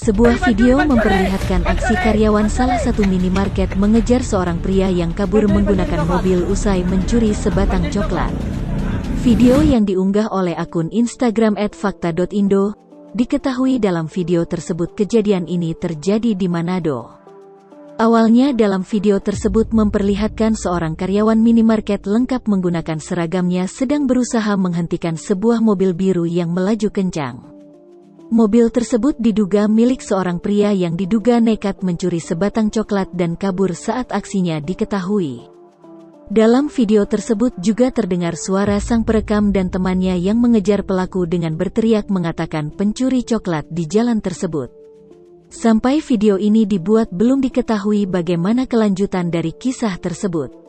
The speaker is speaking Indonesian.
Sebuah video memperlihatkan aksi karyawan salah satu minimarket mengejar seorang pria yang kabur menggunakan mobil usai mencuri sebatang coklat. Video yang diunggah oleh akun Instagram @fakta.indo, diketahui dalam video tersebut kejadian ini terjadi di Manado. Awalnya dalam video tersebut memperlihatkan seorang karyawan minimarket lengkap menggunakan seragamnya sedang berusaha menghentikan sebuah mobil biru yang melaju kencang. Mobil tersebut diduga milik seorang pria yang diduga nekat mencuri sebatang coklat dan kabur saat aksinya diketahui. Dalam video tersebut juga terdengar suara sang perekam dan temannya yang mengejar pelaku dengan berteriak mengatakan pencuri coklat di jalan tersebut. Sampai video ini dibuat belum diketahui bagaimana kelanjutan dari kisah tersebut.